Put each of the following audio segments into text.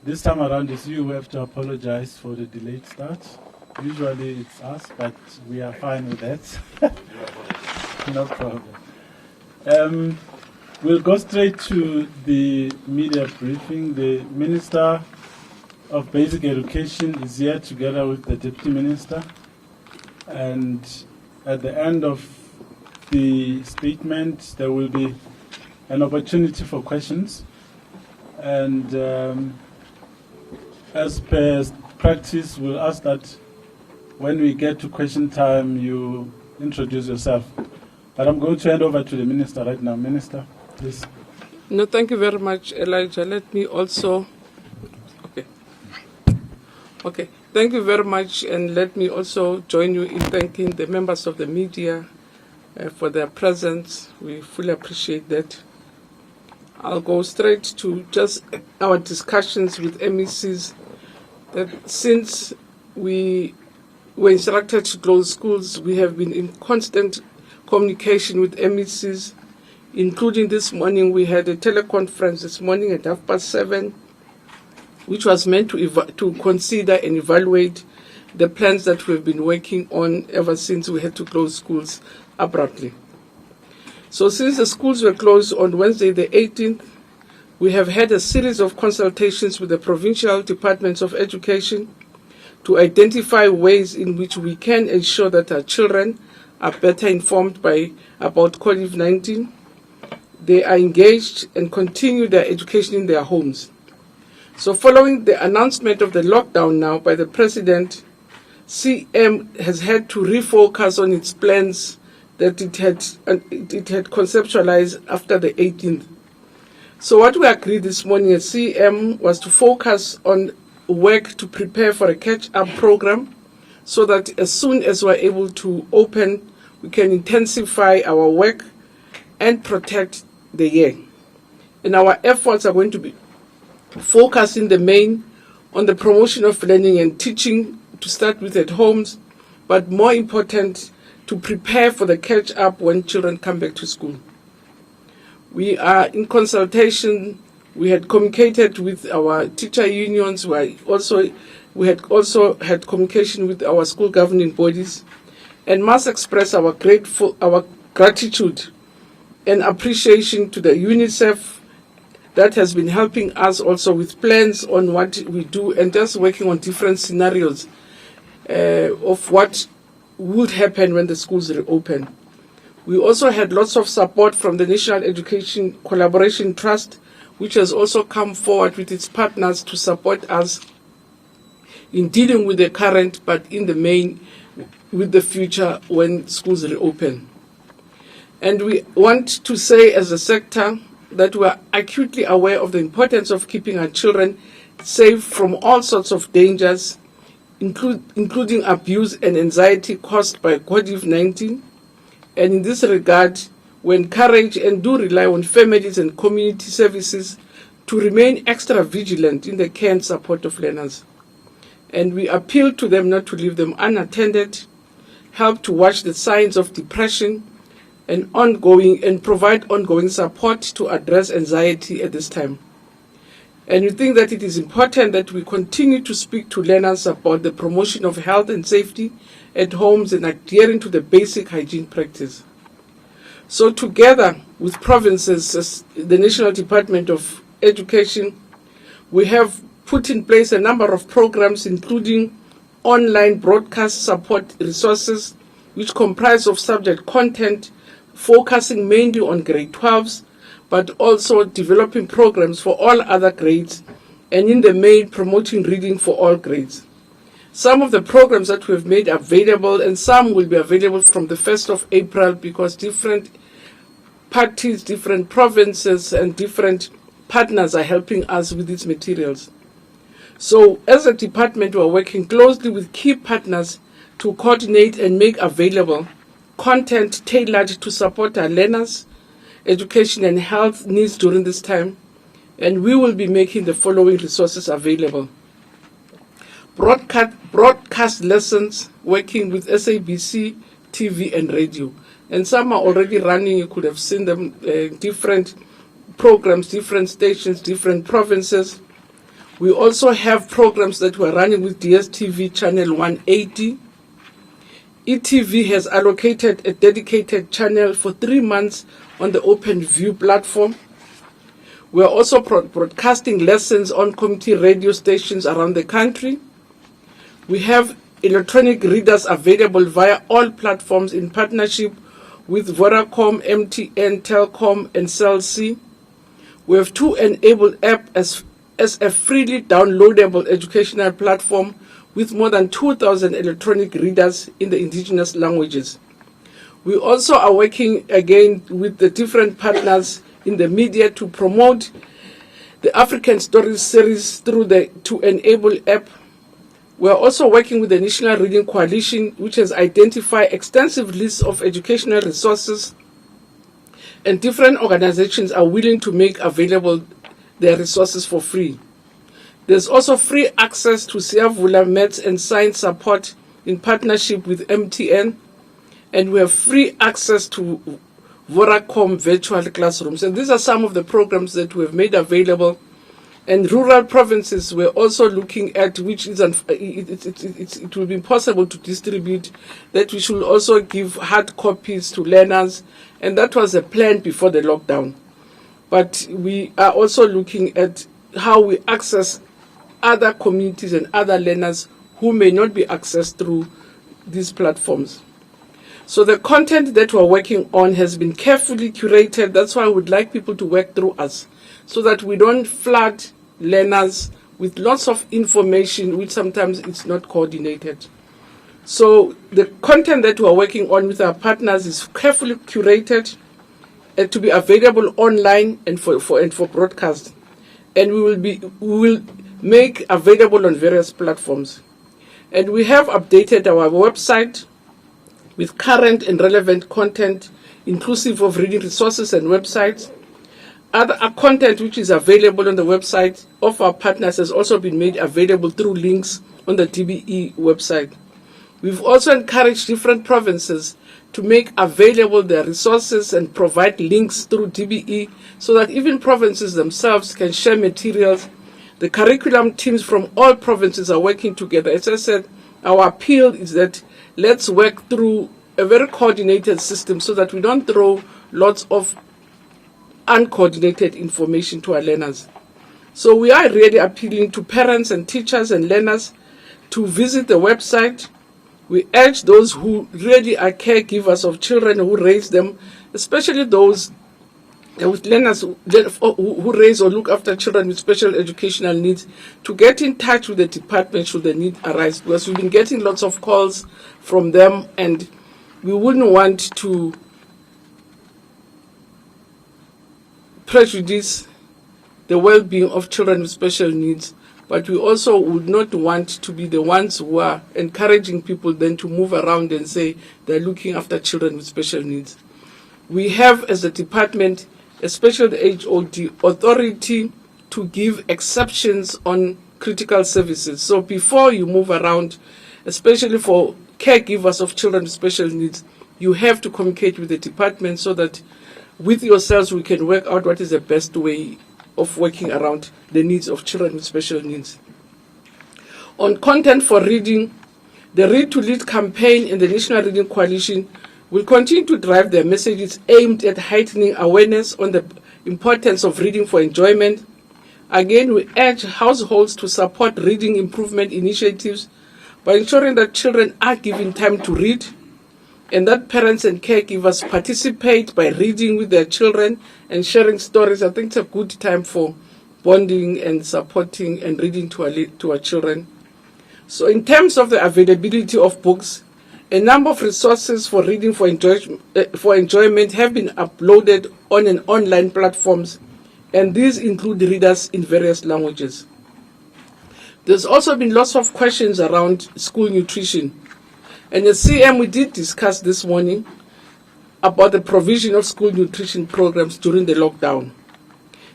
This time around, it's you who have to apologize for the delayed start. Usually it's us, but we are fine with that. No problem. We'll go straight to the media briefing. The Minister of Basic Education is here together with the Deputy Minister. And at the end of the statement, there will be an opportunity for questions. And as per practice, we'll ask that when we get to question time, you introduce yourself. But I'm going to hand over to the Minister right now. Minister, please. No, thank you very much, Elijah. Let me also... Okay. Thank you very much, and let me also join you in thanking the members of the media for their presence. We fully appreciate that. I'll go straight to just our discussions with MECs. That since we were instructed to close schools, we have been in constant communication with MECs, including this morning. We had a teleconference this morning at 7:30, which was meant to consider and evaluate the plans that we've been working on ever since we had to close schools abruptly. So since the schools were closed on Wednesday the 18th, we have had a series of consultations with the provincial departments of education to identify ways in which we can ensure that our children are better informed about COVID-19. They are engaged and continue their education in their homes. So following the announcement of the lockdown now by the President, CM has had to refocus on its plans that it had conceptualized after the 18th. So what we agreed this morning at CM was to focus on work to prepare for a catch-up program so that as soon as we're able to open, we can intensify our work and protect the year. And our efforts are going to be focused in the main on the promotion of learning and teaching to start with at homes, but more important, to prepare for the catch-up when children come back to school. We are in consultation. We had communicated with our teacher unions. We had also had communication with our school governing bodies, and must express our gratitude and appreciation to the UNICEF that has been helping us also with plans on what we do and just working on different scenarios of what would happen when the schools reopen. We also had lots of support from the National Education Collaboration Trust, which has also come forward with its partners to support us in dealing with the current, but in the main with the future when schools reopen. And we want to say as a sector that we are acutely aware of the importance of keeping our children safe from all sorts of dangers, including abuse and anxiety caused by COVID-19. And in this regard, we encourage and do rely on families and community services to remain extra vigilant in the care and support of learners. And we appeal to them not to leave them unattended, help to watch the signs of depression, and provide ongoing support to address anxiety at this time. And we think that it is important that we continue to speak to learners about the promotion of health and safety at homes and adhering to the basic hygiene practice. So together with provinces, as the National Department of Education, we have put in place a number of programs, including online broadcast support resources, which comprise of subject content, focusing mainly on grade 12s, but also developing programs for all other grades, and in the main promoting reading for all grades. Some of the programs that we've made available, and some will be available from the 1st of April, because different parties, different provinces, and different partners are helping us with these materials. So as a department, we're working closely with key partners to coordinate and make available content tailored to support our learners' education and health needs during this time, and we will be making the following resources available. Broadcast lessons working with SABC, TV and radio. And some are already running. You could have seen them, different programs, different stations, different provinces. We also have programs that we're running with DSTV channel 180. ETV has allocated a dedicated channel for 3 months on the Open View platform. We are also broadcasting lessons on community radio stations around the country. We have electronic readers available via all platforms in partnership with Vodacom, MTN, Telkom, and Cell C. We have 2 Enable app as a freely downloadable educational platform with more than 2,000 electronic readers in the indigenous languages. We also are working again with the different partners in the media to promote the African Stories series through the To Enable app. We are also working with the National Reading Coalition, which has identified extensive lists of educational resources, and different organizations are willing to make available their resources for free. There's also free access to Siyavula Maths and Science support in partnership with MTN, and we have free access to Vodacom virtual classrooms. And these are some of the programs that we have made available. And rural provinces, we're also looking at which is it will be possible to distribute, that we should also give hard copies to learners, and that was a plan before the lockdown. But we are also looking at how we access other communities and other learners who may not be accessed through these platforms. So the content that we're working on has been carefully curated. That's why I would like people to work through us, so that we don't flood learners with lots of information which sometimes it's not coordinated. So the content that we're working on with our partners is carefully curated to be available online and for broadcast. And we will make available on various platforms. And we have updated our website with current and relevant content, inclusive of reading resources and websites. Other content which is available on the website of our partners has also been made available through links on the DBE website. We've also encouraged different provinces to make available their resources and provide links through DBE, so that even provinces themselves can share materials. The curriculum teams from all provinces are working together. As I said, our appeal is that let's work through a very coordinated system so that we don't throw lots of uncoordinated information to our learners. So we are really appealing to parents and teachers and learners to visit the website. We urge those who really are caregivers of children who raise them, especially those with learners who raise or look after children with special educational needs, to get in touch with the department should the need arise, because we've been getting lots of calls from them, and we wouldn't want to prejudice the well-being of children with special needs, but we also would not want to be the ones who are encouraging people then to move around and say they're looking after children with special needs. We have, as a department, especially the HOD, authority to give exceptions on critical services. So before you move around, especially for caregivers of children with special needs, you have to communicate with the department so that with yourselves we can work out what is the best way of working around the needs of children with special needs. On content for reading, the Read to Lead campaign and the National Reading Coalition will continue to drive their messages aimed at heightening awareness on the importance of reading for enjoyment. Again, we urge households to support reading improvement initiatives by ensuring that children are given time to read, and that parents and caregivers participate by reading with their children and sharing stories. I think it's a good time for bonding and supporting and reading to our children. So in terms of the availability of books, a number of resources for reading for enjoyment have been uploaded on an online platforms, and these include readers in various languages. There's also been lots of questions around school nutrition. And at CM, we did discuss this morning about the provision of school nutrition programs during the lockdown.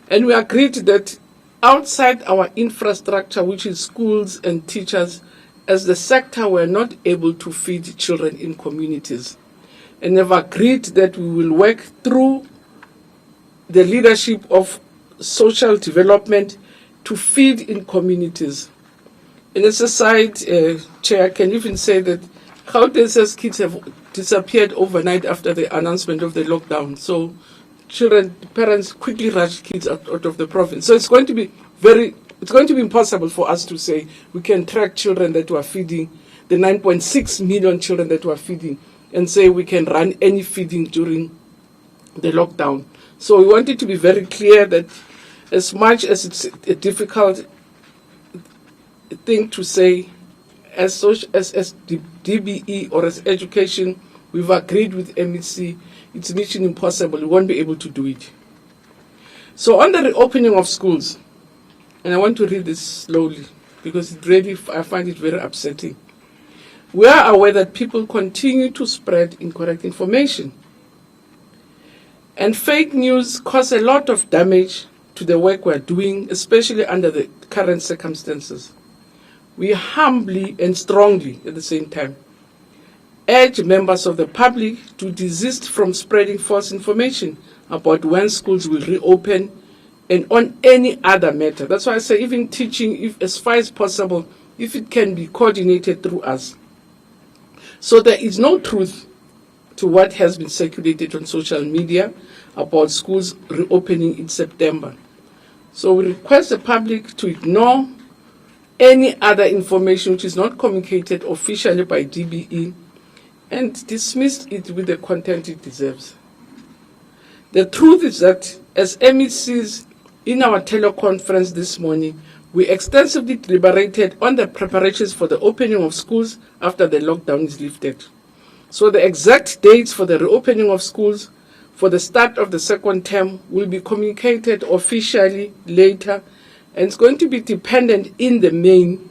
And we agreed that outside our infrastructure, which is schools and teachers, as the sector, we're not able to feed children in communities. And have agreed that we will work through the leadership of social development to feed in communities. And as a side, Chair, I can even say that Gauteng's kids have disappeared overnight after the announcement of the lockdown. So parents quickly rushed kids out of the province. So it's going to be impossible for us to say we can track children that were feeding, the 9.6 million children that were feeding, and say we can run any feeding during the lockdown. So we want it to be very clear that as much as it's a difficult thing to say, as DBE or as education, we've agreed with MEC, it's mission impossible. We won't be able to do it. So on the reopening of schools, and I want to read this slowly because I find it very upsetting. We are aware that people continue to spread incorrect information. And fake news cause a lot of damage to the work we're doing, especially under the current circumstances. We humbly and strongly, at the same time, urge members of the public to desist from spreading false information about when schools will reopen and on any other matter. That's why I say even teaching, if as far as possible, if it can be coordinated through us. So there is no truth to what has been circulated on social media about schools reopening in September. So we request the public to ignore any other information which is not communicated officially by DBE and dismiss it with the content it deserves. The truth is that, as MECs in our teleconference this morning, we extensively deliberated on the preparations for the opening of schools after the lockdown is lifted. So the exact dates for the reopening of schools for the start of the second term will be communicated officially later, and it's going to be dependent in the main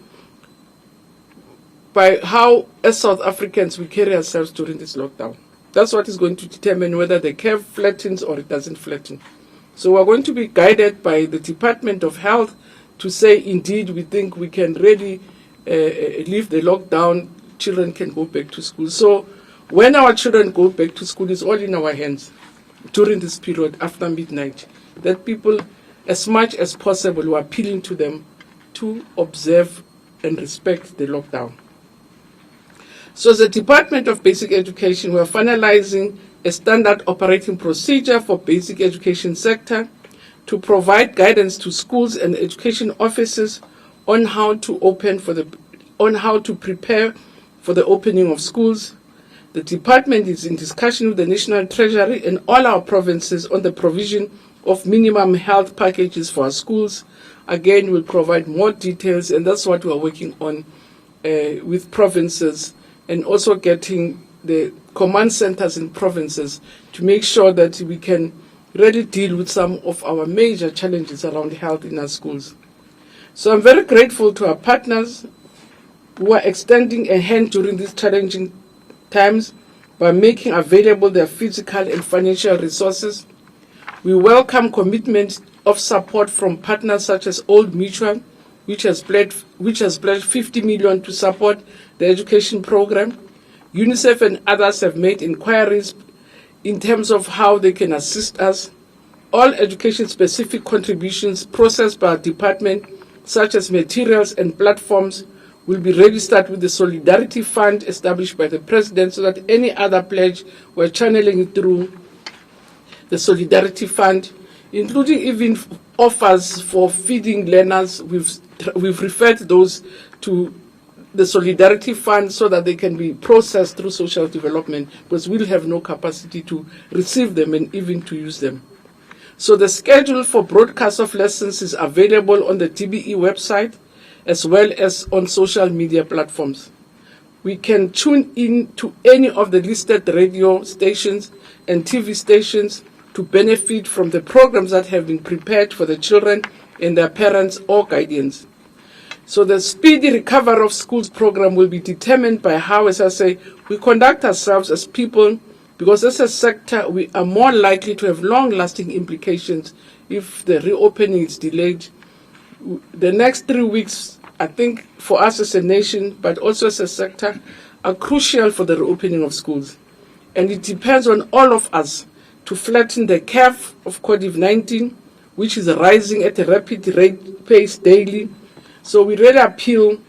by how, as South Africans, we carry ourselves during this lockdown. That's what is going to determine whether the curve flattens or it doesn't flatten. So we're going to be guided by the Department of Health to say, indeed, we think we can really leave the lockdown, children can go back to school. So when our children go back to school, it's all in our hands during this period after midnight, that people, as much as possible, we're appealing to them to observe and respect the lockdown. So as the Department of Basic Education, we're finalizing a standard operating procedure for basic education sector to provide guidance to schools and education offices on how to prepare for the opening of schools. The department is in discussion with the National Treasury and all our provinces on the provision of minimum health packages for our schools. Again, we'll provide more details, and that's what we're working on with provinces, and also getting the command centers in provinces to make sure that we can really deal with some of our major challenges around health in our schools. So I'm very grateful to our partners who are extending a hand during these challenging times by making available their physical and financial resources. We welcome commitment of support from partners such as Old Mutual, which has pledged 50 million to support the education program. UNICEF and others have made inquiries in terms of how they can assist us. All education-specific contributions processed by our department, such as materials and platforms, will be registered with the Solidarity Fund established by the President, so that any other pledge we're channeling it through the Solidarity Fund, including even offers for feeding learners. We've referred those to the Solidarity Fund so that they can be processed through social development, because we'll have no capacity to receive them and even to use them. So the schedule for broadcast of lessons is available on the DBE website as well as on social media platforms. We can tune in to any of the listed radio stations and TV stations to benefit from the programs that have been prepared for the children and their parents or guardians. So the speedy recovery of schools program will be determined by how, as I say, we conduct ourselves as people, because as a sector, we are more likely to have long-lasting implications if the reopening is delayed. The next 3 weeks, I think, for us as a nation, but also as a sector, are crucial for the reopening of schools. And it depends on all of us to flatten the curve of COVID-19, which is rising at a rapid rate pace daily. So we really appeal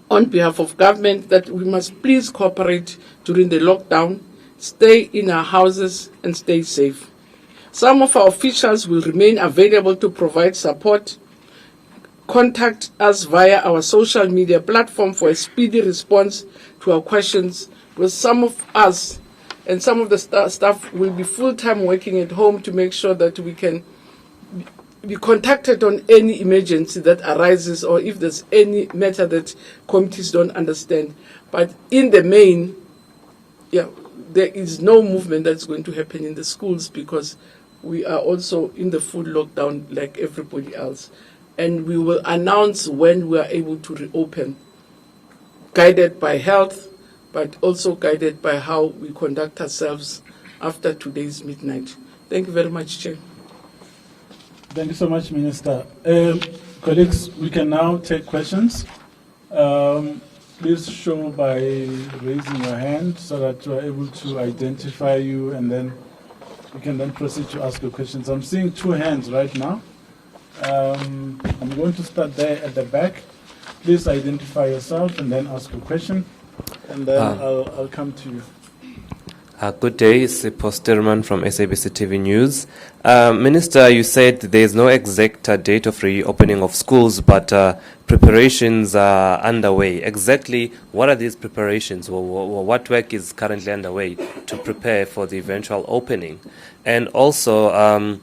on behalf of government that we must please cooperate during the lockdown, stay in our houses and stay safe. Some of our officials will remain available to provide support. Contact us via our social media platform for a speedy response to our questions, because some of us and some of the staff will be full-time working at home to make sure that we can be contacted on any emergency that arises, or if there's any matter that committees don't understand. But in the main, there is no movement that's going to happen in the schools, because we are also in the full lockdown like everybody else. And we will announce when we are able to reopen, guided by health, but also guided by how we conduct ourselves after today's midnight. Thank you very much, Chair. Thank you so much, Minister. Colleagues, we can now take questions. Please show by raising your hand so that we're able to identify you, and then you can then proceed to ask your questions. I'm seeing 2 hands right now. I'm going to start there at the back. Please identify yourself and then ask your question, and then I'll come to you. Good day, it's Posterman from SABC TV News. Minister, you said there is no exact date of reopening of schools, but preparations are underway. Exactly what are these preparations, or what work is currently underway to prepare for the eventual opening? And also,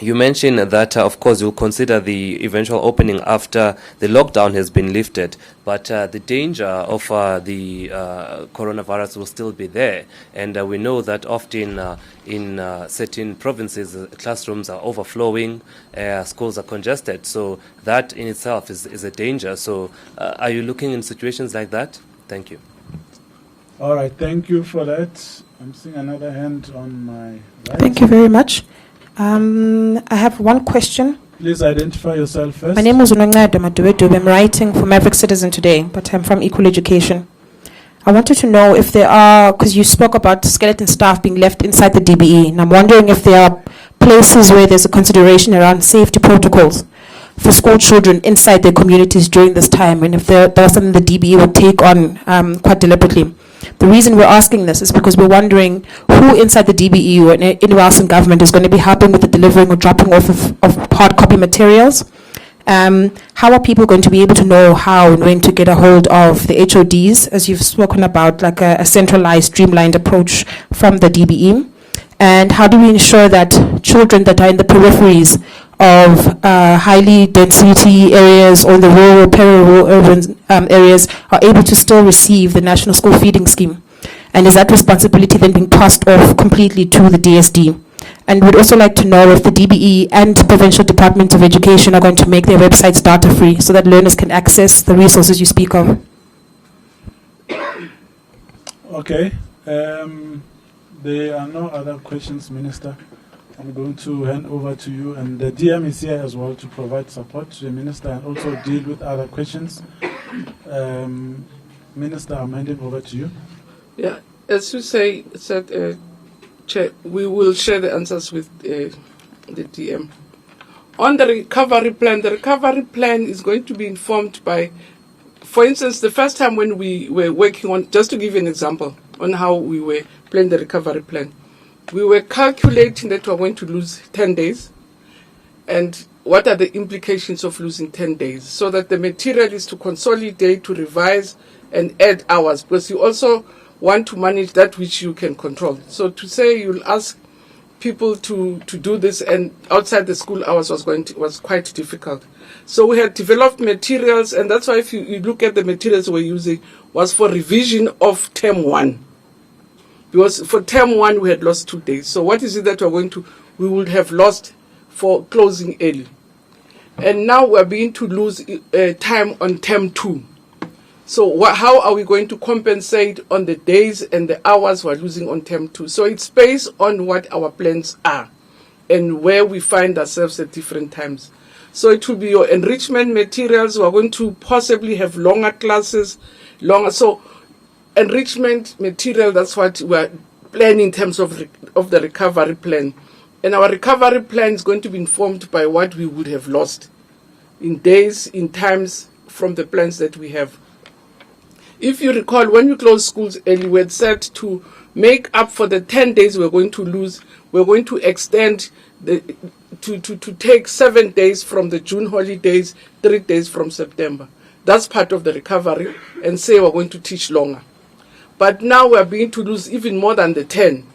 you mentioned that, of course, you'll consider the eventual opening after the lockdown has been lifted, but the danger of the coronavirus will still be there. And we know that often in certain provinces, classrooms are overflowing, schools are congested. So that in itself is a danger. So are you looking in situations like that? Thank you. All right, thank you for that. I'm seeing another hand on my right. Thank you very much. I have one question. Please identify yourself first. My name is Unongado Maduwedu. I'm writing for Maverick Citizen today, but I'm from Equal Education. I wanted to know if there are, because you spoke about skeleton staff being left inside the DBE, and I'm wondering if there are places where there's a consideration around safety protocols for school children inside their communities during this time, and if there's something the DBE would take on quite deliberately. The reason we're asking this is because we're wondering who inside the DBE or anywhere else in government is going to be helping with the delivering or dropping off of hard copy materials. How are people going to be able to know how and when to get a hold of the HODs, as you've spoken about, like a centralized, streamlined approach from the DBE? And how do we ensure that children that are in the peripheries of highly density areas or the rural, peri-rural urban areas are able to still receive the National School Feeding Scheme? And is that responsibility then being passed off completely to the DSD? And we'd also like to know if the DBE and Provincial Department of Education are going to make their websites data free so that learners can access the resources you speak of. Okay. There are no other questions, Minister. I'm going to hand over to you, and the DM is here as well to provide support to the Minister and also deal with other questions. Minister, I'm handing over to you. Yeah, as you said, Chair, we will share the answers with the DM. On the recovery plan is going to be informed by, for instance, the first time when we were working on, just to give you an example on how we were planning the recovery plan, we were calculating that we're going to lose 10 days and what are the implications of losing 10 days, so that the material is to consolidate, to revise and add hours, because you also want to manage that which you can control. So to say you'll ask people to do this and outside the school hours was quite difficult. So we had developed materials, and that's why if you look at the materials we're using was for revision of term 1. Because for term 1 we had lost 2 days. So what is it that we would have lost for closing early? And now we're beginning to lose time on term 2. So how are we going to compensate on the days and the hours we're losing on term 2? So it's based on what our plans are and where we find ourselves at different times. So it will be your enrichment materials. We're going to possibly have longer classes, So enrichment material, that's what we're planning in terms of the recovery plan. And our recovery plan is going to be informed by what we would have lost in days, in times from the plans that we have. If you recall, when we closed schools early, we had said to make up for the 10 days we're going to lose, we're going to extend to take 7 days from the June holidays, 3 days from September. That's part of the recovery, and say we're going to teach longer. But now we're beginning to lose even more than the 10.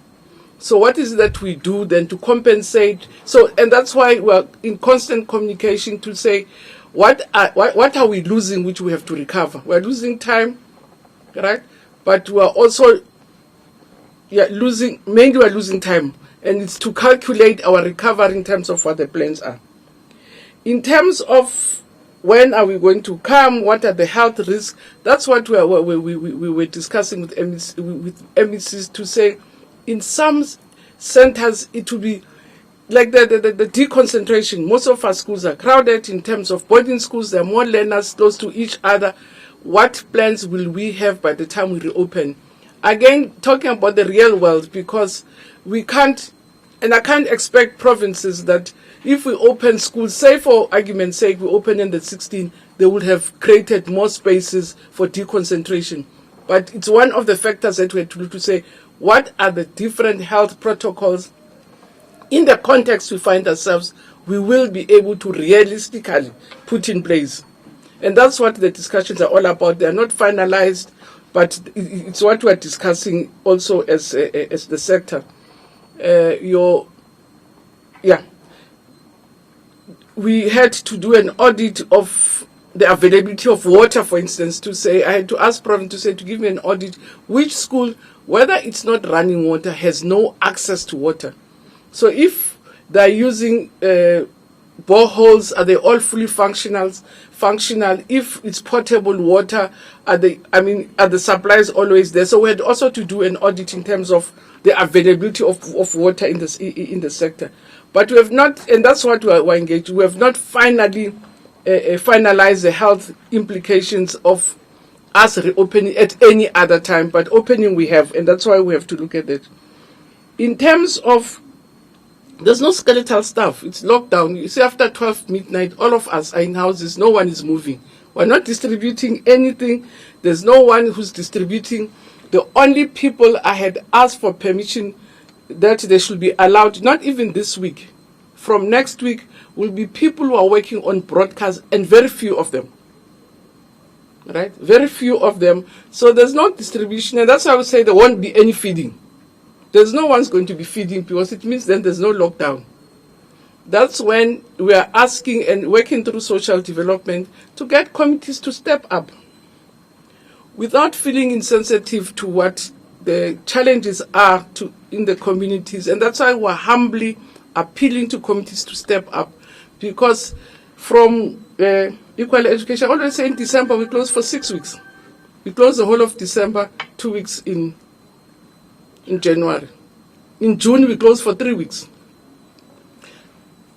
So what is it that we do then to compensate? So, and that's why we're in constant communication to say, what are we losing which we have to recover? We're losing time, right? But we're also mainly we're losing time. And it's to calculate our recovery in terms of what the plans are. In terms of when are we going to come, what are the health risks, that's what we were discussing with MECs to say, in some centers it will be like the deconcentration. Most of our schools are crowded in terms of boarding schools. There are more learners close to each other. What plans will we have by the time we reopen? Again, talking about the real world, because we can't, and I can't expect provinces that if we open schools, say for argument's sake, we open in the 16, they would have created more spaces for deconcentration. But it's one of the factors that we have to look to say, what are the different health protocols in the context we find ourselves, we will be able to realistically put in place. And that's what the discussions are all about. They are not finalized, but it's what we're discussing also as the sector. We had to do an audit of the availability of water, for instance, to say, I had to ask province to say, to give me an audit, which school, whether it's not running water, has no access to water. So if they're using boreholes, are they all fully functional? If it's potable water, are the supplies always there? So we had also to do an audit in terms of the availability of water in the sector. But we have not, and that's what we're engaged. We have not finally finalized the health implications of us reopening at any other time, but opening we have, and that's why we have to look at it. In terms of, there's no skeletal staff. It's lockdown. You see, after 12 midnight, all of us are in houses. No one is moving. We're not distributing anything. There's no one who's distributing. The only people I had asked for permission that they should be allowed, not even this week, from next week, will be people who are working on broadcast, and very few of them. Right? Very few of them. So there's no distribution, and that's why I would say there won't be any feeding. There's no one's going to be feeding, because it means then there's no lockdown. That's when we are asking and working through social development to get committees to step up without feeling insensitive to what the challenges are in the communities. And that's why we're humbly appealing to committees to step up, because from equal education, I always say in December we close for 6 weeks. We close the whole of December, 2 weeks in January. In June we close for 3 weeks.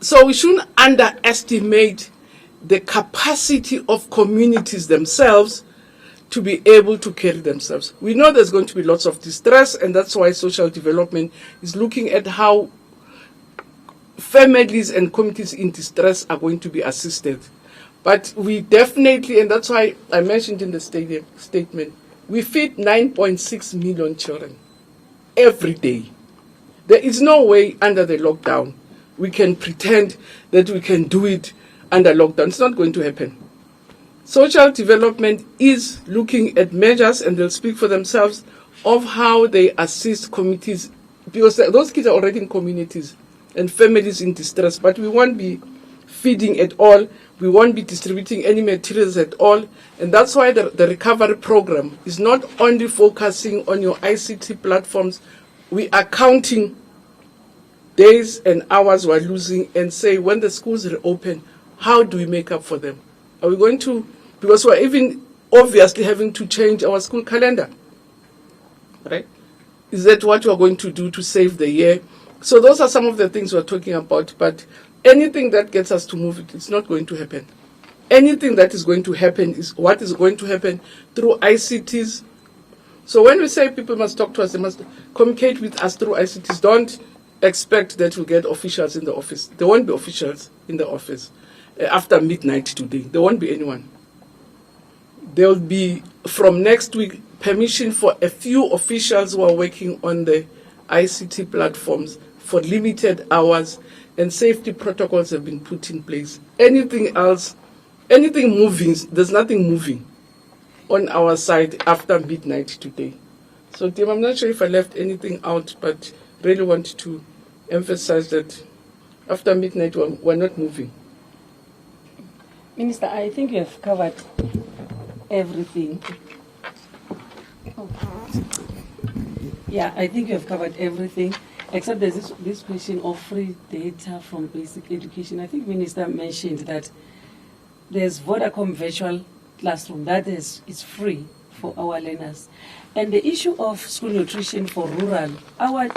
So we shouldn't underestimate the capacity of communities themselves to be able to carry themselves. We know there's going to be lots of distress, and that's why social development is looking at how families and communities in distress are going to be assisted. But we definitely, and that's why I mentioned in the statement, we feed 9.6 million children every day. There is no way under the lockdown we can pretend that we can do it under lockdown. It's not going to happen. Social development is looking at measures, and they'll speak for themselves, of how they assist communities, because those kids are already in communities and families in distress, but we won't be feeding at all. We won't be distributing any materials at all. And that's why the recovery program is not only focusing on your ICT platforms. We are counting days and hours we're losing, and say, when the schools reopen, how do we make up for them? Are we going to, because we're even obviously having to change our school calendar, right? Is that what we're going to do to save the year? So those are some of the things we're talking about, but anything that gets us to move it's not going to happen. Anything that is going to happen is what is going to happen through ICTs. So when we say people must talk to us, they must communicate with us through ICTs. Don't expect that we get officials in the office. There won't be officials in the office after midnight today. There won't be anyone. There will be, from next week, permission for a few officials who are working on the ICT platforms for limited hours, and safety protocols have been put in place. Anything else, anything moving, there's nothing moving on our side after midnight today. So, Tim, I'm not sure if I left anything out, but really want to emphasize that after midnight we're not moving. Minister, I think you have covered everything. Yeah, I think you have covered everything, except there's this question of free data from basic education. I think Minister mentioned that there's Vodacom virtual classroom that is free for our learners. And the issue of school nutrition for rural, our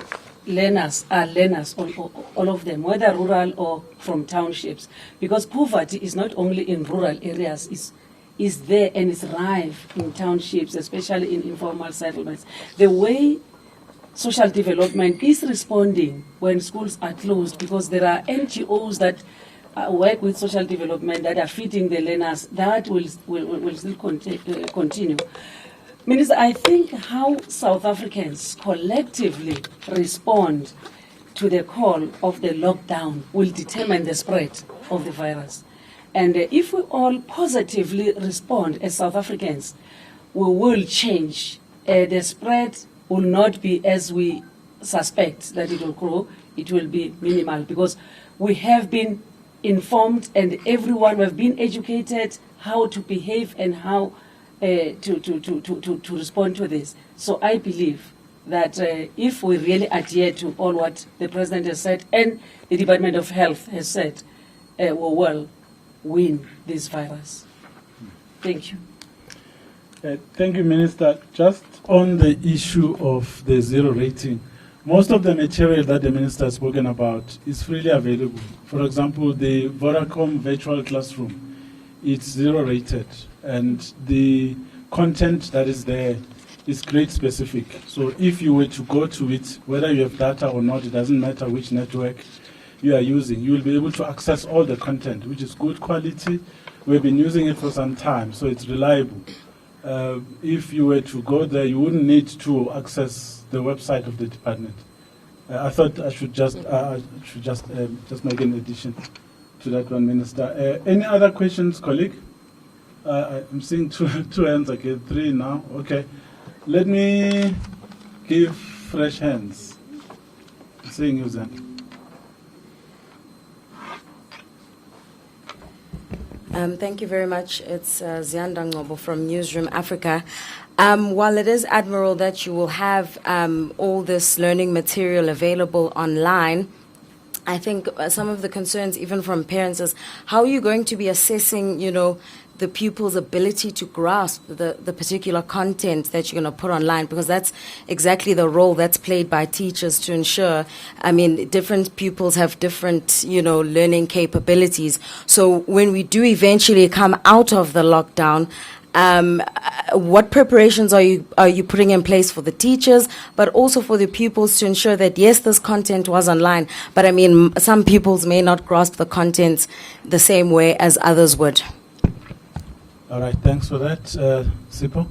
learners are learners, all of them, whether rural or from townships, because poverty is not only in rural areas, is there and it's rife in townships, especially in informal settlements. The way social development is responding when schools are closed, because there are NGOs that work with social development that are feeding the learners, that will still continue. Minister, I think how South Africans collectively respond to the call of the lockdown will determine the spread of the virus. And if we all positively respond as South Africans, we will change. The spread will not be as we suspect that it will grow. It will be minimal, because we have been informed and everyone have been educated how to behave and how to respond to this. So I believe that if we really adhere to all what the President has said and the Department of Health has said, we will win this virus. Thank you. Thank you, Minister. Just on the issue of the zero rating, most of the material that the Minister has spoken about is freely available. For example, the Vodacom virtual classroom, it's zero rated, and the content that is there is grade specific. So if you were to go to it, whether you have data or not, it doesn't matter which network you are using, you will be able to access all the content, which is good quality. We've been using it for some time, so it's reliable. If you were to go there, you wouldn't need to access the website of the department. I thought I should just make an addition to that one, Minister. Any other questions, colleague? I'm seeing two hands again, three now. Okay, let me give fresh hands. I'm seeing you, Zan. Thank you very much. It's Zianda Ngobo from Newsroom Africa. While it is admirable that you will have all this learning material available online, I think some of the concerns, even from parents, is how are you going to be assessing, the pupil's ability to grasp the particular content that you're going to put online, because that's exactly the role that's played by teachers to ensure, different pupils have different, learning capabilities. So when we do eventually come out of the lockdown, what preparations are you putting in place for the teachers, but also for the pupils to ensure that, yes, this content was online, but some pupils may not grasp the content the same way as others would? All right, thanks for that. Sipho?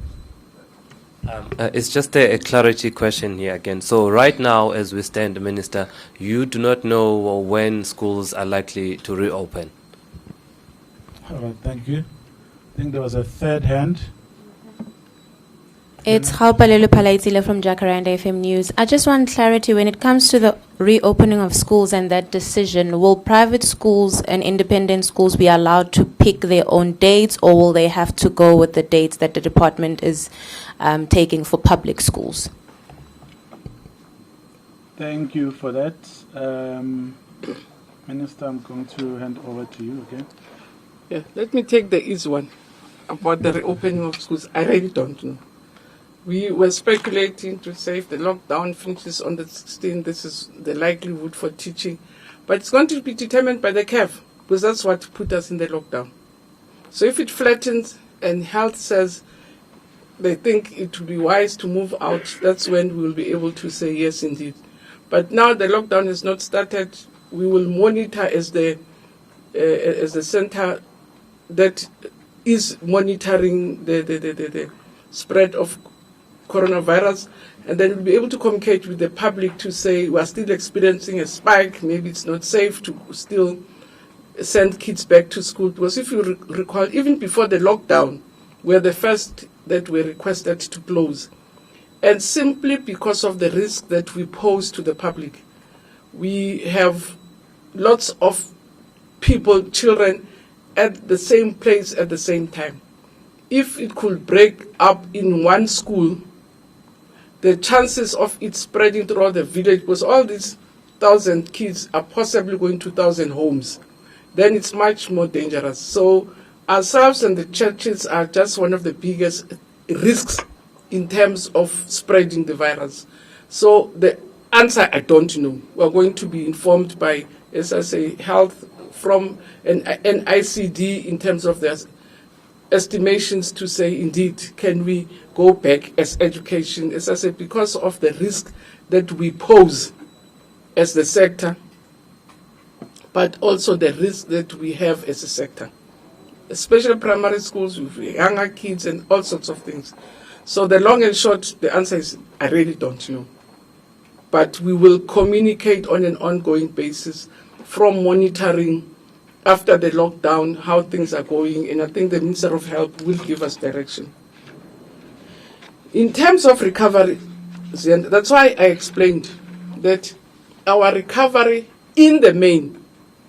It's just a clarity question here again. So right now, as we stand, Minister, you do not know when schools are likely to reopen. All right, thank you. I think there was a third hand. It's Haupalelu Palaitila from Jacaranda FM News. I just want clarity when it comes to the reopening of schools and that decision. Will private schools and independent schools be allowed to pick their own dates, or will they have to go with the dates that the department is taking for public schools? Thank you for that. Minister, I'm going to hand over to you again. Yeah, let me take the easy one about the reopening of schools. I really don't know. We were speculating to say if the lockdown finishes on the 16th, this is the likelihood for teaching. But it's going to be determined by the curve, because that's what put us in the lockdown. So if it flattens and health says they think it would be wise to move out, that's when we will be able to say yes, indeed. But now the lockdown has not started. We will monitor as the center that is monitoring the spread of coronavirus, and then we'll be able to communicate with the public to say we are still experiencing a spike. Maybe it's not safe to still send kids back to school. Because if you recall, even before the lockdown, we are the first that were requested to close. And simply because of the risk that we pose to the public, we have lots of people, children, at the same place at the same time. If it could break up in one school, the chances of it spreading throughout the village, because all these 1,000 kids are possibly going to 1,000 homes, then it's much more dangerous. So ourselves and the churches are just one of the biggest risks in terms of spreading the virus. So the answer, I don't know. We're going to be informed by, as I say, health from an ICD in terms of their estimations to say, indeed, can we go back as education, as I said, because of the risk that we pose as the sector, but also the risk that we have as a sector, especially primary schools with younger kids and all sorts of things. So the long and short, the answer is, I really don't know. But we will communicate on an ongoing basis from monitoring after the lockdown, how things are going, and I think the Minister of Health will give us direction. In terms of recovery, that's why I explained that our recovery in the main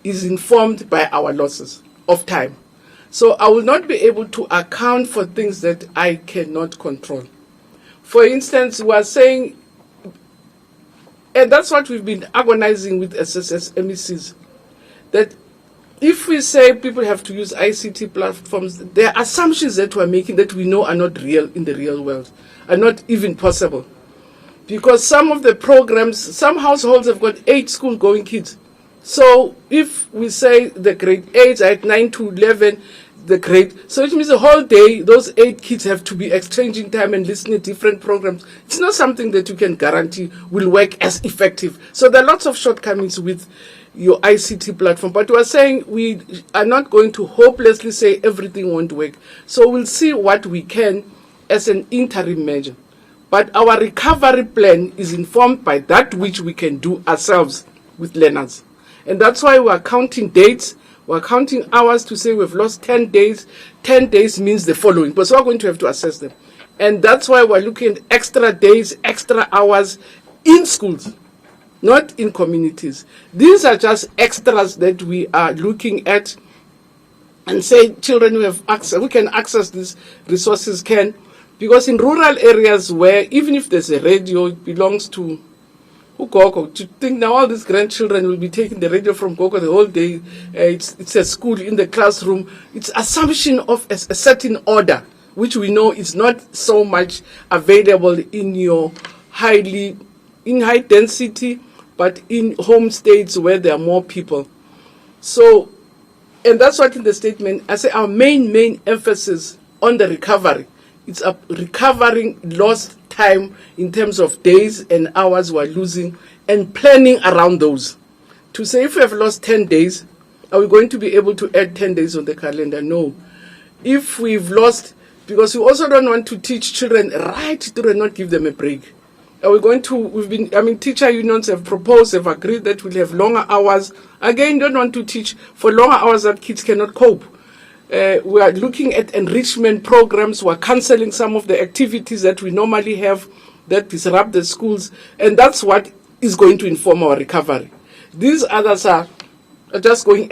is informed by our losses of time. So I will not be able to account for things that I cannot control. For instance, we are saying, and that's what we've been agonizing with SSS MECs, that if we say people have to use ICT platforms, there are assumptions that we're making that we know are not real in the real world, are not even possible. Because some of the programs, some households have got 8 school-going kids. So if we say the grade 8 at 9 to 11, the grade, so it means the whole day, those 8 kids have to be exchanging time and listening to different programs. It's not something that you can guarantee will work as effective. So there are lots of shortcomings with your ICT platform, but we're saying we are not going to hopelessly say everything won't work. So we'll see what we can as an interim measure. But our recovery plan is informed by that which we can do ourselves with learners. And that's why we're counting dates, we're counting hours to say we've lost 10 days. 10 days means the following, but so we're going to have to assess them. And that's why we're looking at extra days, extra hours in schools, not in communities. These are just extras that we are looking at and say children who have access, who can access these resources can, because in rural areas where even if there's a radio, it belongs to Gogo. To think now all these grandchildren will be taking the radio from Gogo the whole day, it's a school in the classroom. It's assumption of a certain order, which we know is not so much available in your high density, but in home states where there are more people. So, and that's what in the statement, I say our main emphasis on the recovery. It's recovering lost time in terms of days and hours we're losing and planning around those. To say if we have lost 10 days, are we going to be able to add 10 days on the calendar? No. If we've lost, because we also don't want to teach children right through and not give them a break. Are we going to, teacher unions have proposed, have agreed that we'll have longer hours. Again, don't want to teach for longer hours that kids cannot cope. We are looking at enrichment programs. We're cancelling some of the activities that we normally have that disrupt the schools. And that's what is going to inform our recovery. These others are just going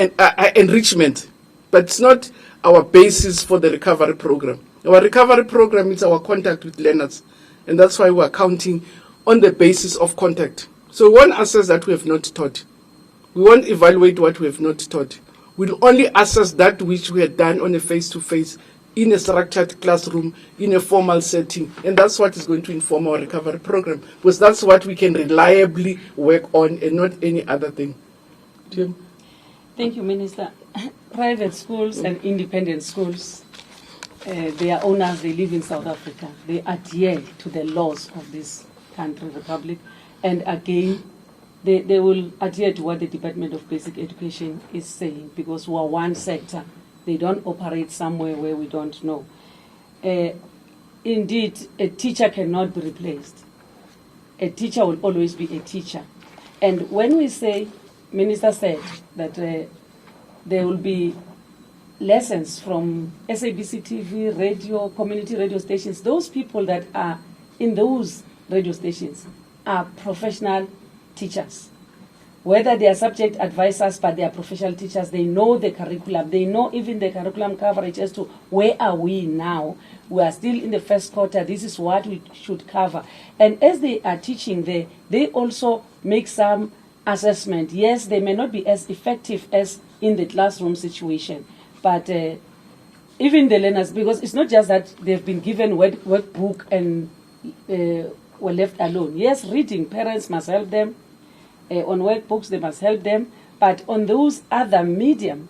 enrichment, but it's not our basis for the recovery program. Our recovery program is our contact with learners. And that's why we're counting on the basis of contact. So we won't assess that we have not taught. We won't evaluate what we have not taught. We'll only assess that which we had done on a face-to-face, in a structured classroom, in a formal setting. And that's what is going to inform our recovery program, because that's what we can reliably work on and not any other thing. Jim? Thank you, Minister. Private schools and independent schools, they are owners, they live in South Africa. They adhere to the laws of this country, Republic. And again, they will adhere to what the Department of Basic Education is saying, because we are one sector. They don't operate somewhere where we don't know. Indeed, a teacher cannot be replaced. A teacher will always be a teacher. And when we say, Minister said that there will be lessons from SABC TV, radio, community radio stations, those people that are in those radio stations are professional teachers. Whether they are subject advisors, but they are professional teachers, they know the curriculum, they know even the curriculum coverage as to where are we now. We are still in the first quarter, this is what we should cover. And as they are teaching there, they also make some assessment. Yes, they may not be as effective as in the classroom situation, but even the learners, because it's not just that they've been given workbook and were left alone. Yes, reading, parents must help them. On workbooks, they must help them. But on those other medium,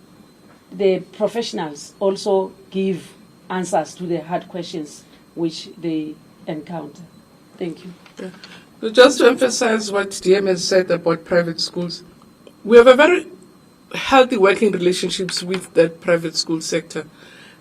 the professionals also give answers to the hard questions which they encounter. Thank you. Yeah. So just to emphasize what DM has said about private schools, we have a very healthy working relationships with the private school sector.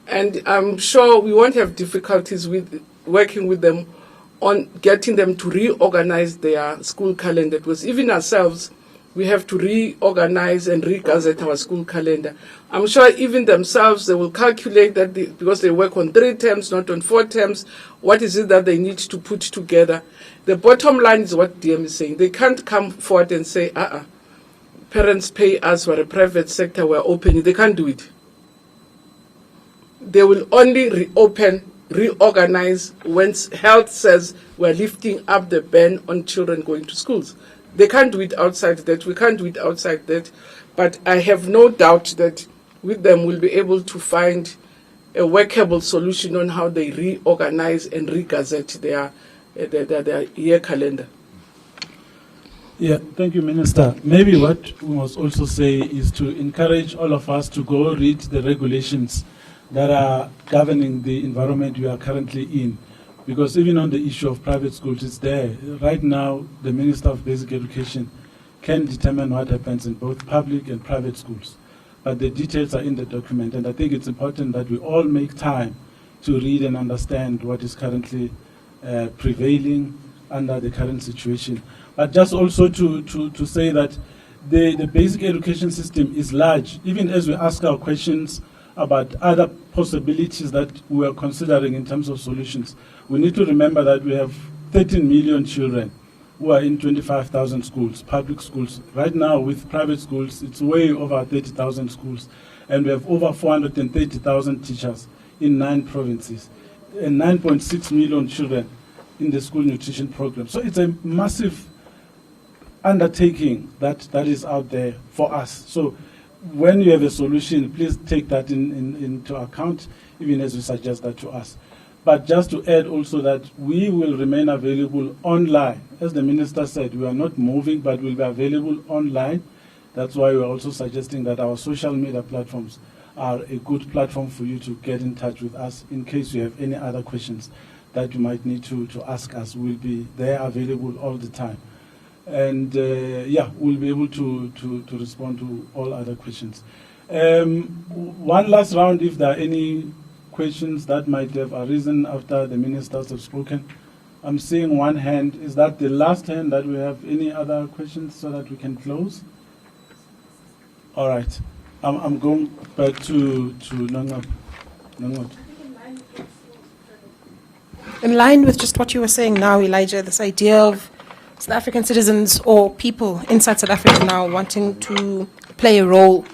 And I'm sure we won't have difficulties with working with them on getting them to reorganize their school calendar, because even ourselves, we have to reorganize and re-gazette our school calendar. I'm sure even themselves, they will calculate that because they work on 3 terms, not on 4 terms, what is it that they need to put together. The bottom line is what DM is saying. They can't come forward and say, parents pay us, we're a private sector, we're opening. They can't do it. They will only reorganize when health says we're lifting up the ban on children going to schools. They can't do it outside that. We can't do it outside that. But I have no doubt that with them we'll be able to find a workable solution on how they reorganize and re-gazette their year calendar. Yeah, thank you, Minister. Maybe what we must also say is to encourage all of us to go read the regulations that are governing the environment we are currently in. Because even on the issue of private schools, it's there. Right now, the Minister of Basic Education can determine what happens in both public and private schools. But the details are in the document, and I think it's important that we all make time to read and understand what is currently prevailing under the current situation. But just also to say that the basic education system is large. Even as we ask our questions about other possibilities that we are considering in terms of solutions, we need to remember that we have 13 million children who are in 25,000 schools, public schools. Right now, with private schools, it's way over 30,000 schools. And we have over 430,000 teachers in 9 provinces and 9.6 million children in the school nutrition program. So it's a massive undertaking that is out there for us. So when you have a solution, please take that into account, even as you suggest that to us. But just to add also that we will remain available online. As the Minister said, we are not moving, but we'll be available online. That's why we're also suggesting that our social media platforms are a good platform for you to get in touch with us in case you have any other questions that you might need to ask us. We'll be there available all the time. And we'll be able to respond to all other questions. One last round, if there are any questions that might have arisen after the ministers have spoken. I'm seeing one hand. Is that the last hand that we have? Any other questions so that we can close? All right. I'm going back to Nangap. In line with just what you were saying now, Elijah, this idea of South African citizens or people inside South Africa now wanting to play a role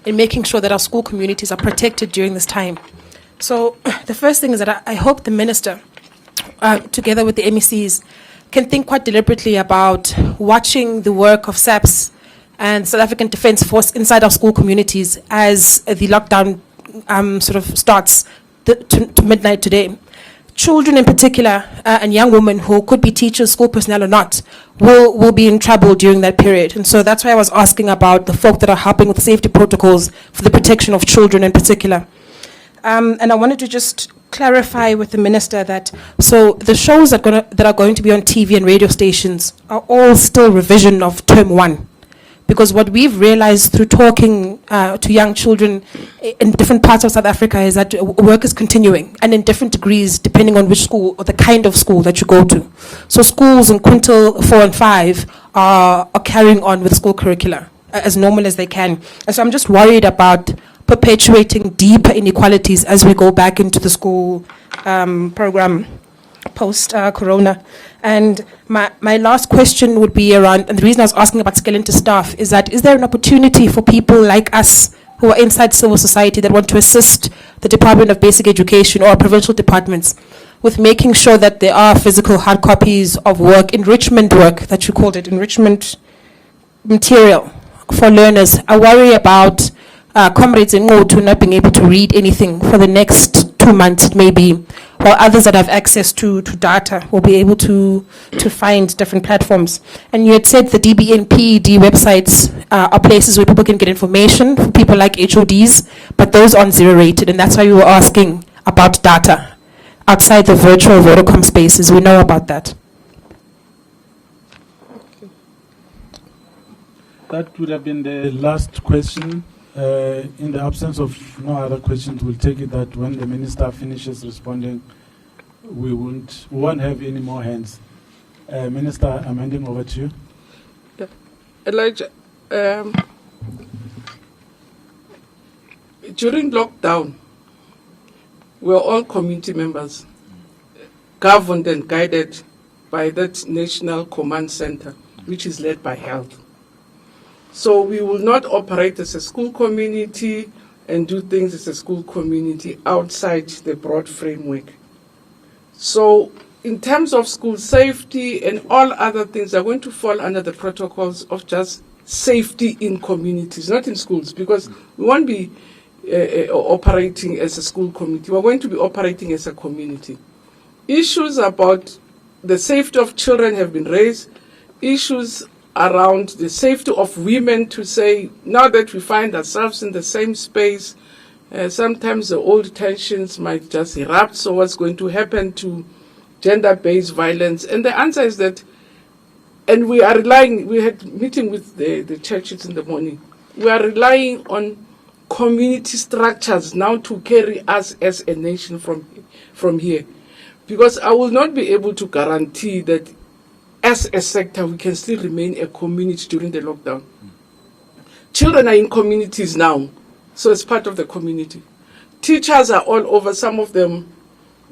in making sure that our school communities are protected during this time. So the first thing is that I hope the minister, together with the MECs, can think quite deliberately about watching the work of SAPS and South African Defence Force inside our school communities as the lockdown sort of starts to midnight today. Children in particular and young women who could be teachers, school personnel or not, will be in trouble during that period. And so that's why I was asking about the folk that are helping with safety protocols for the protection of children in particular. And I wanted to just clarify with the minister that so the shows that are going to be on TV and radio stations are all still revision of term 1. Because what we've realized through talking to young children in different parts of South Africa is that work is continuing and in different degrees depending on which school or the kind of school that you go to. So schools in quintile 4 and 5 are carrying on with school curricula as normal as they can. And so I'm just worried about perpetuating deeper inequalities as we go back into the school program post-corona. And my last question would be around, and the reason I was asking about scaling to staff is that, is there an opportunity for people like us who are inside civil society that want to assist the Department of Basic Education or provincial departments with making sure that there are physical hard copies of work, enrichment work, that you called it, enrichment material for learners? I worry about comrades in Ngotu not being able to read anything for the next 2 months, maybe, while others that have access to data will be able to find different platforms. And you had said the DB and PED websites are places where people can get information for people like HODs, but those aren't zero-rated, and that's why we were asking about data outside the virtual Vodacom spaces. We know about that. That would have been the last question. In the absence of no other questions, we'll take it that when the minister finishes responding, we won't have any more hands. Minister, I'm handing over to you. Yeah. Elijah, during lockdown, we were all community members, governed and guided by that National Command Center, which is led by health. So we will not operate as a school community and do things as a school community outside the broad framework. So in terms of school safety and all other things are going to fall under the protocols of just safety in communities, not in schools, because we won't be operating as a school committee. We're going to be operating as a community. Issues about the safety of children have been raised. Issues around the safety of women, to say, now that we find ourselves in the same space, sometimes the old tensions might just erupt. So what's going to happen to gender-based violence? And the answer is that, and we are relying, we had a meeting with the churches in the morning, we are relying on community structures now to carry us as a nation from here. Because I will not be able to guarantee that as a sector, we can still remain a community during the lockdown. Children are in communities now, so it's part of the community. Teachers are all over. Some of them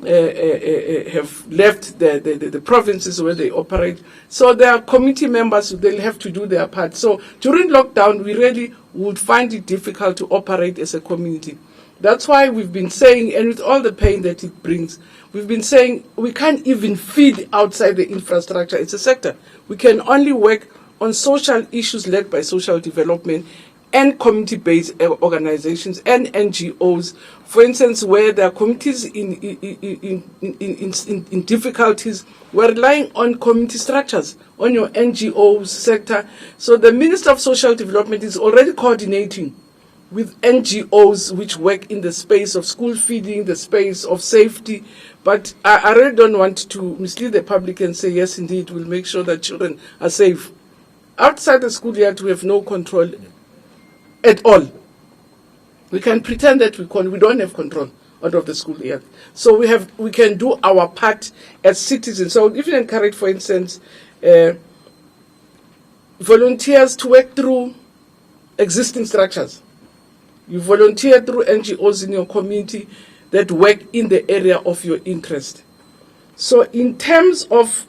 have left the provinces where they operate. So they are community members, they'll have to do their part. So during lockdown, we really would find it difficult to operate as a community. That's why we've been saying, and with all the pain that it brings, we've been saying we can't even feed outside the infrastructure. It's a sector. We can only work on social issues led by social development and community-based organizations and NGOs. For instance, where there are communities in difficulties, we're relying on community structures, on your NGO sector. So the Minister of Social Development is already coordinating with NGOs which work in the space of school feeding, the space of safety. But I really don't want to mislead the public and say, yes, indeed, we'll make sure that children are safe. Outside the schoolyard, we have no control at all. We can pretend that we don't have control out of the schoolyard. So we can do our part as citizens. So if you encourage, for instance, volunteers to work through existing structures. You volunteer through NGOs in your community that work in the area of your interest. So in terms of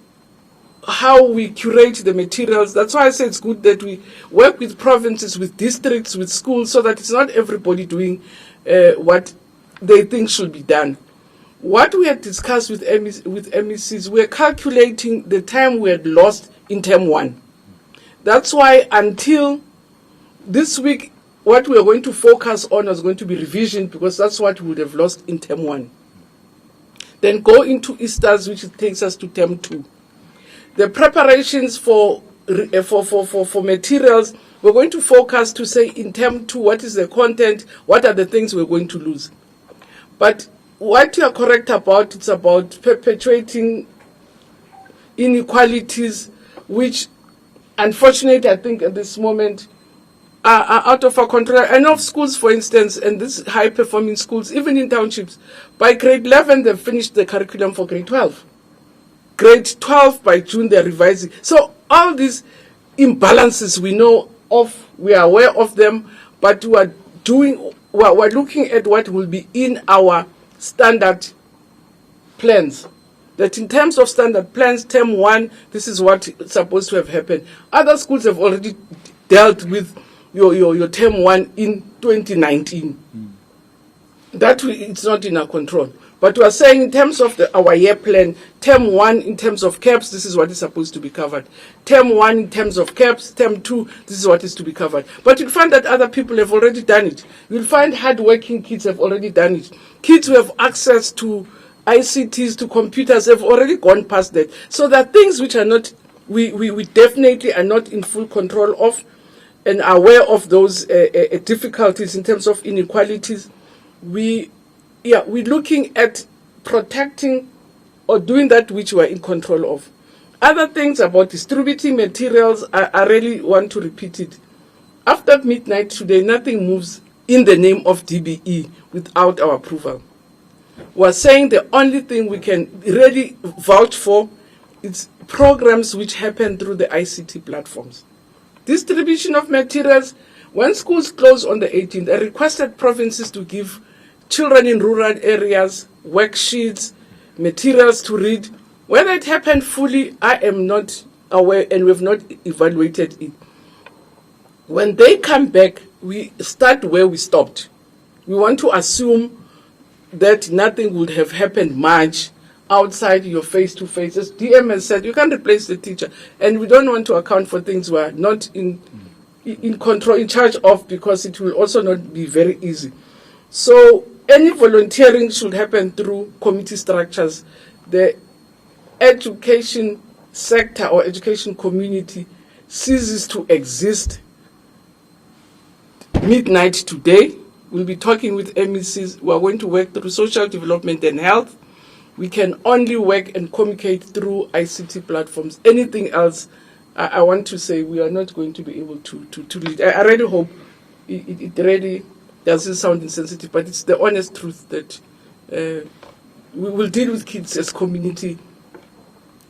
how we curate the materials, that's why I say it's good that we work with provinces, with districts, with schools, so that it's not everybody doing what they think should be done. What we had discussed with MECs, we're calculating the time we had lost in term 1. That's why until this week, what we are going to focus on is going to be revision, because that's what we would have lost in term 1. Then go into Easters, which takes us to term 2. The preparations for materials, we're going to focus to say in term 2, what is the content, what are the things we're going to lose. But what you are correct about, it's about perpetuating inequalities, which unfortunately I think at this moment are out of our control. I know of schools, for instance, and these high-performing schools, even in townships, by grade 11 they've finished the curriculum for grade 12. Grade 12 by June they're revising. So all these imbalances we know of, we are aware of them, but we're looking at what will be in our standard plans. That in terms of standard plans, term 1, this is what is supposed to have happened. Other schools have already dealt with your term 1 in 2019. It's not in our control. But we are saying in terms of our year plan, term 1 in terms of caps, this is what is supposed to be covered. Term 1 in terms of caps, term 2, this is what is to be covered. But you'll find that other people have already done it. You'll find hard-working kids have already done it. Kids who have access to ICTs, to computers, have already gone past that. So there are things which are not, we definitely are not in full control of, and are aware of those difficulties in terms of inequalities. We're looking at protecting or doing that which we're in control of. Other things about distributing materials, I really want to repeat it. After midnight today, nothing moves in the name of DBE without our approval. We're saying the only thing we can really vouch for is programs which happen through the ICT platforms. Distribution of materials, when schools close on the 18th, I requested provinces to give children in rural areas worksheets, materials to read. Whether it happened fully, I am not aware, and we've not evaluated it. When they come back, we start where we stopped. We want to assume that nothing would have happened much outside your face-to-face. As DM has said, you can't replace the teacher, and we don't want to account for things we are not in control, in charge of, because it will also not be very easy. So any volunteering should happen through committee structures. The education sector or education community ceases to exist midnight today. We'll be talking with MECs. We are going to work through social development and health. We can only work and communicate through ICT platforms. Anything else, I want to say we are not going to be able to lead. I really hope it really doesn't sound insensitive, but it's the honest truth that we will deal with kids as community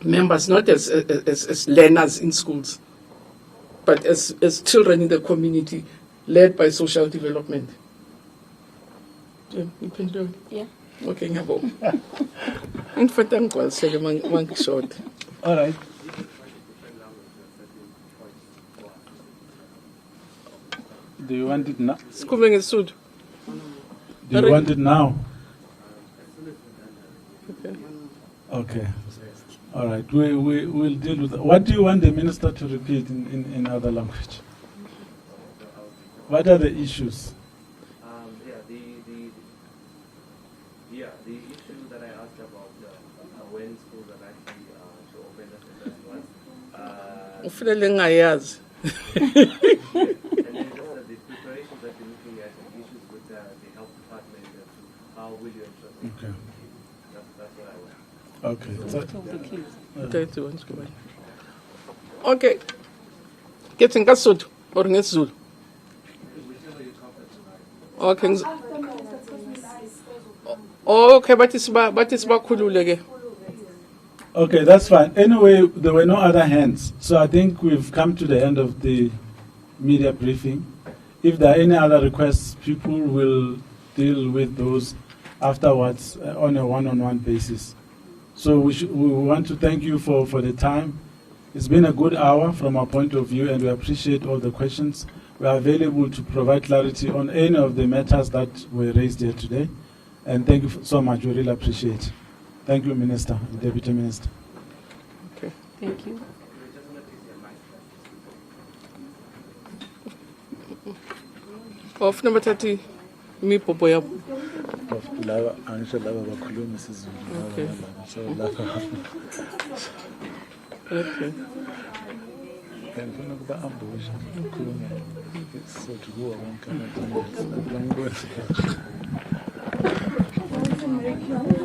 members, not as learners in schools, but as children in the community led by social development. Yeah. Okay, ngabo. And for them, I'll say one short. All right. Do you want it now? Schooling is soon. Do you want it now? Okay. Okay. All right. We'll deal with that. What do you want the minister to repeat in other language? What are the issues? The issue that I asked about when schools are actually to open the first Ufilelengayazi. and then just the preparations that you're looking at and issues with the health department how will you ensure? Okay. That's what I want. Okay. Okay. Getting Kasut or Nesud. Okay. Okay, but it's khululeke. Okay, that's fine. Anyway, there were no other hands, so I think we've come to the end of the media briefing. If there are any other requests, people will deal with those afterwards on a one-on-one basis. So we want to thank you for the time. It's been a good hour from our point of view, and we appreciate all the questions. We are available to provide clarity on any of the matters that were raised here today. And thank you so much. We really appreciate it. Thank you, Minister and Deputy Minister. Okay. Thank you. Of number 30, me popo ya. Okay. Okay. Yeah.